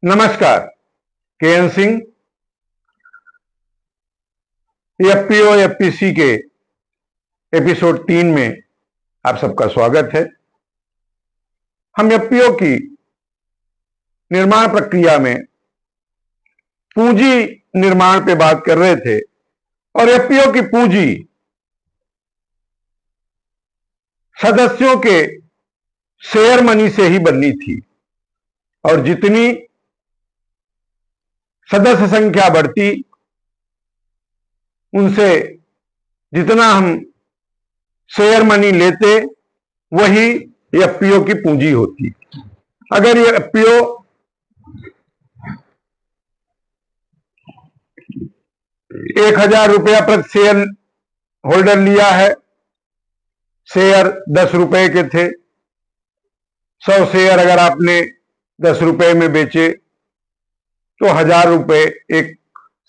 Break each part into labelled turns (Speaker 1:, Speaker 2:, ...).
Speaker 1: नमस्कार। KN Singh, FPO FPC के episode 3 में आप सबका स्वागत है। हम एफपीओ की निर्माण प्रक्रिया में पूंजी निर्माण पे बात कर रहे थे और एफपीओ की पूंजी सदस्यों के शेयर मनी से ही बननी थी और जितनी सदस्य संख्या बढ़ती उनसे जितना हम शेयर मनी लेते वही एफपीओ की पूंजी होती। अगर ये एफपीओ 1000 रुपया प्रति शेयर होल्डर लिया है, शेयर 10 रुपए के थे, 100 शेयर अगर आपने 10 रुपए में बेचे तो 1000 रुपए एक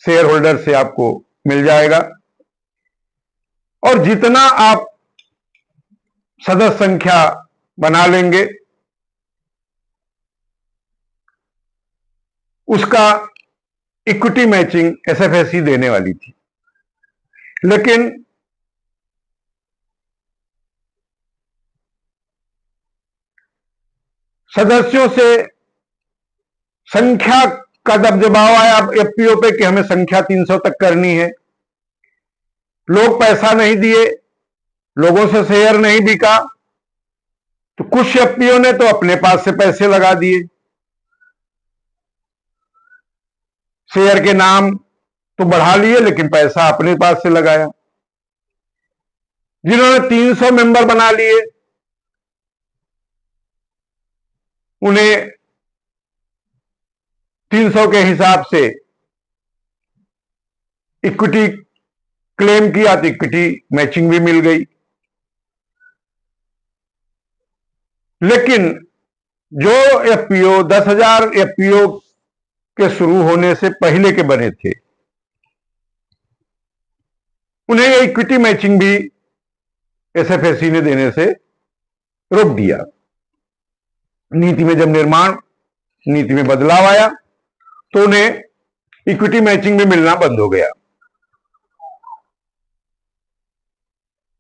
Speaker 1: शेयर होल्डर से आपको मिल जाएगा। और जितना आप सदस्य संख्या बना लेंगे उसका इक्विटी मैचिंग एसएफएसी देने वाली थी, लेकिन सदस्यों से संख्या का दबदबाव आया एफपीओ पे कि हमें संख्या 300 तक करनी है। लोग पैसा नहीं दिए, लोगों से शेयर नहीं बिका, तो कुछ एफपीओ ने तो अपने पास से पैसे लगा दिए। शेयर के नाम तो बढ़ा लिए लेकिन पैसा अपने पास से लगाया। जिन्होंने 300 मेंबर बना लिए उन्हें 300 के हिसाब से इक्विटी क्लेम किया तो इक्विटी मैचिंग भी मिल गई। लेकिन जो एफपीओ 10,000 एफपीओ के शुरू होने से पहले के बने थे उन्हें इक्विटी मैचिंग भी एसएफएसी ने देने से रोक दिया। नीति में जब नीति में बदलाव आया तो उन्हें इक्विटी मैचिंग भी मिलना बंद हो गया।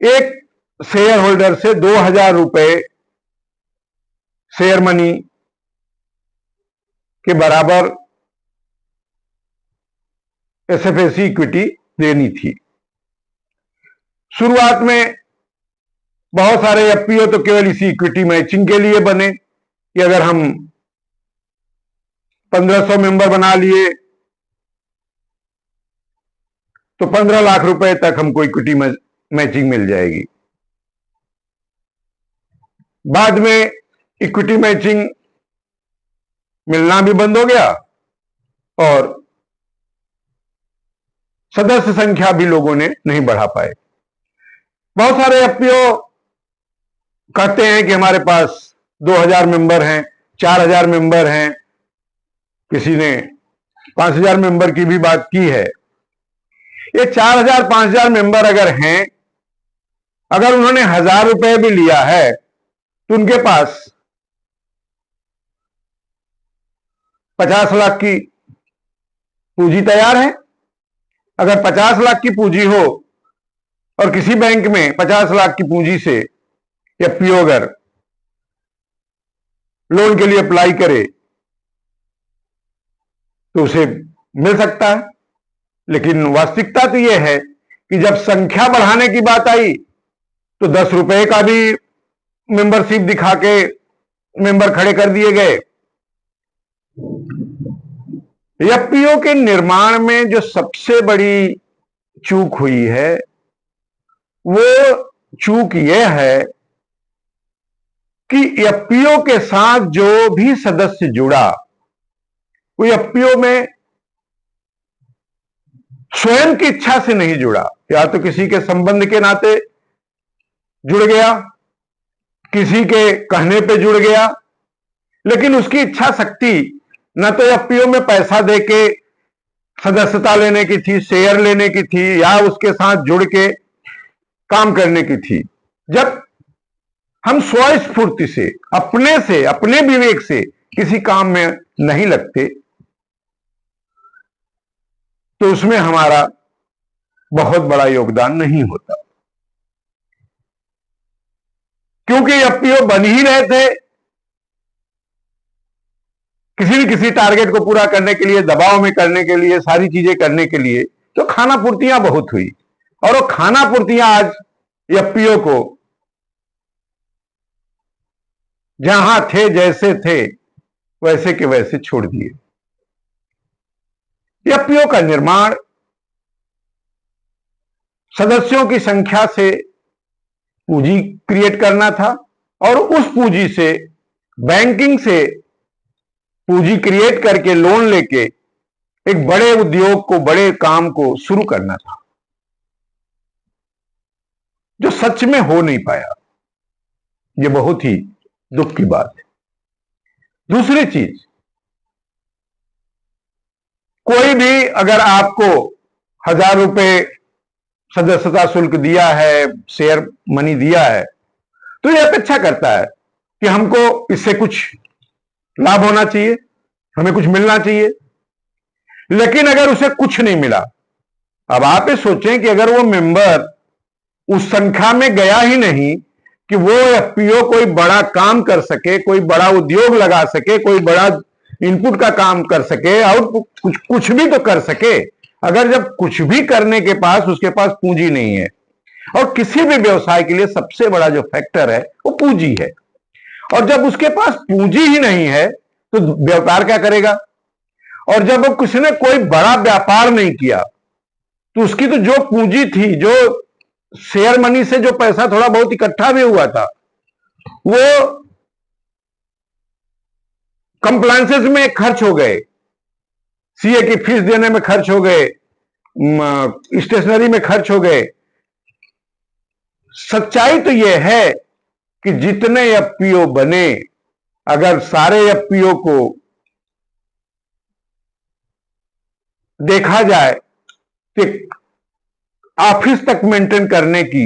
Speaker 1: एक शेयर होल्डर से 2000 रुपए शेयर मनी के बराबर एसएफएसी इक्विटी देनी थी। शुरुआत में बहुत सारे एफपीओ तो केवल इसी इक्विटी मैचिंग के लिए बने कि अगर हम 1500 मेंबर बना लिए तो 15 लाख रुपए तक हमको इक्विटी मैचिंग मिल जाएगी। बाद में इक्विटी मैचिंग मिलना भी बंद हो गया और सदस्य संख्या भी लोगों ने नहीं बढ़ा पाए। बहुत सारे एफपीओ कहते हैं कि हमारे पास 2000 मेंबर हैं, 4000 मेंबर हैं, किसी ने 5000 मेंबर की भी बात की है। ये 4000 5000 मेंबर अगर हैं, अगर उन्होंने 1000 रुपए भी लिया है तो उनके पास 50 लाख की पूंजी तैयार है। अगर 50 लाख की पूंजी हो और किसी बैंक में 50 लाख की पूंजी से एफपीओ अगर लोन के लिए अप्लाई करे तो उसे मिल सकता है। लेकिन वास्तविकता तो यह है कि जब संख्या बढ़ाने की बात आई तो 10 रुपए का भी मेंबरशिप दिखा के मेंबर खड़े कर दिए गए। एफपीओ के निर्माण में जो सबसे बड़ी चूक हुई है वो चूक यह है कि एफपीओ के साथ जो भी सदस्य जुड़ा वो एफपीओ में स्वयं की इच्छा से नहीं जुड़ा, या तो किसी के संबंध के नाते जुड़ गया, किसी के कहने पे जुड़ गया, लेकिन उसकी इच्छा शक्ति न तो एफपीओ में पैसा देके सदस्यता लेने की थी, शेयर लेने की थी, या उसके साथ जुड़ के काम करने की थी। जब हम स्वस्फूर्ति से अपने विवेक से किसी काम में नहीं लगते, तो उसमें हमारा बहुत बड़ा योगदान नहीं होता, क्योंकि एफपीओ बन ही रहे थे किसी न किसी टारगेट को पूरा करने के लिए, दबाव में करने के लिए, सारी चीजें करने के लिए। तो खाना पूर्तियां बहुत हुई, और वो खाना पूर्तियां आज एफपीओ को जहां थे जैसे थे वैसे के वैसे छोड़ दिए। एफपीओ का निर्माण सदस्यों की संख्या से पूंजी क्रिएट करना था, और उस पूंजी से, बैंकिंग से पूंजी क्रिएट करके लोन लेके एक बड़े उद्योग को, बड़े काम को शुरू करना था, जो सच में हो नहीं पाया। यह बहुत ही दुख की बात है। दूसरी चीज, कोई भी अगर आपको 1000 रुपए सदस्यता शुल्क दिया है, शेयर मनी दिया है, तो यह अपेक्षा करता है कि हमको इससे कुछ लाभ होना चाहिए, हमें कुछ मिलना चाहिए। लेकिन अगर उसे कुछ नहीं मिला, अब आप ये सोचें कि अगर वो मेंबर उस संख्या में गया ही नहीं कि वो एफपीओ कोई बड़ा काम कर सके, कोई बड़ा उद्योग लगा सके, कोई बड़ा इनपुट का काम कर सके, आउटपुट कुछ भी तो कर सके। अगर जब कुछ भी करने के पास उसके पास पूंजी नहीं है, और किसी भी व्यवसाय के लिए सबसे बड़ा जो फैक्टर है वो पूंजी है, और जब उसके पास पूंजी ही नहीं है तो व्यापार क्या करेगा? और जब वो किसी ने कोई बड़ा व्यापार नहीं किया, तो उसकी तो जो पूंजी थी, जो शेयर मनी से जो पैसा थोड़ा बहुत इकट्ठा भी हुआ था, वो कंप्लायंसेस में खर्च हो गए, सीए की फीस देने में खर्च हो गए, स्टेशनरी में खर्च हो गए। सच्चाई तो यह है कि जितने एफपीओ बने, अगर सारे एफपीओ को देखा जाए कि ऑफिस तक मेंटेन करने की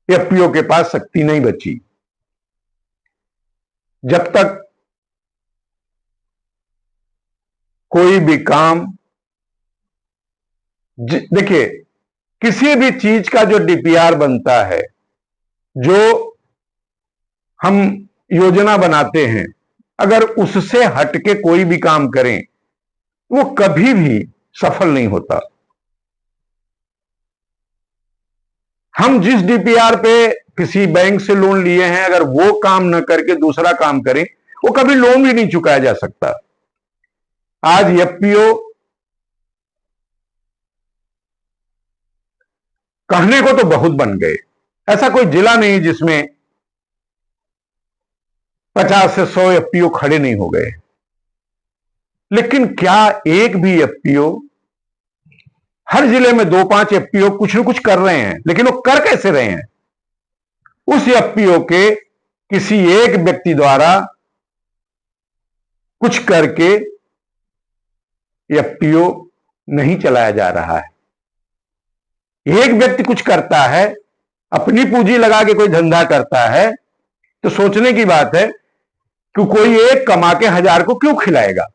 Speaker 1: एफपीओ के पास शक्ति नहीं बची। जब तक कोई भी काम, देखिए, किसी भी चीज का जो डीपीआर बनता है, जो हम योजना बनाते हैं, अगर उससे हटके कोई भी काम करें, वो कभी भी सफल नहीं होता। हम जिस डीपीआर पे किसी बैंक से लोन लिए हैं, अगर वो काम न करके दूसरा काम करें, वो कभी लोन भी नहीं चुकाया जा सकता। आज एफपीओ कहने को तो बहुत बन गए, ऐसा कोई जिला नहीं जिसमें 50 से 100 एफपीओ खड़े नहीं हो गए। लेकिन क्या एक भी एफपीओ, हर जिले में 2-5 एफपीओ कुछ न कुछ कर रहे हैं, लेकिन वो कर कैसे रहे हैं? उस एफपीओ के किसी एक व्यक्ति द्वारा कुछ करके एफपीओ नहीं चलाया जा रहा है। एक व्यक्ति कुछ करता है, अपनी पूंजी लगा के कोई धंधा करता है, तो सोचने की बात है कि कोई एक कमा के 1000 को क्यों खिलाएगा?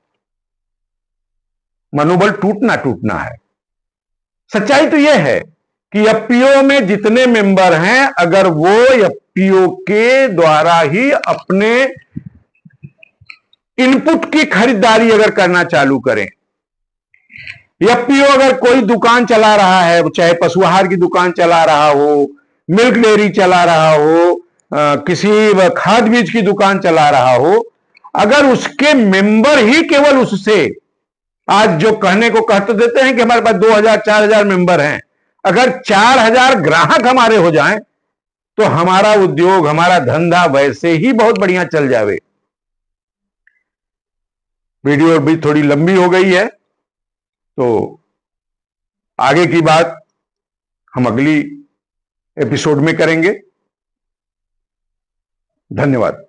Speaker 1: मनोबल टूटना है। सच्चाई तो यह है कि एफपीओ में जितने मेंबर हैं, अगर वो एफपीओ के द्वारा ही अपने इनपुट की खरीदारी अगर करना चालू करें, एफपीओ अगर कोई दुकान चला रहा है, चाहे पशु आहार की दुकान चला रहा हो, मिल्क डेयरी चला रहा हो, किसी खाद बीज की दुकान चला रहा हो, अगर उसके मेंबर ही केवल उससे, आज जो कहने को कहते देते हैं कि हमारे पास 2000-4000 मेंबर हैं, अगर 4000 ग्राहक हमारे हो जाएं, तो हमारा उद्योग, हमारा धंधा वैसे ही बहुत बढ़िया चल जावे। वीडियो भी थोड़ी लंबी हो गई है, तो आगे की बात हम अगली एपिसोड में करेंगे। धन्यवाद।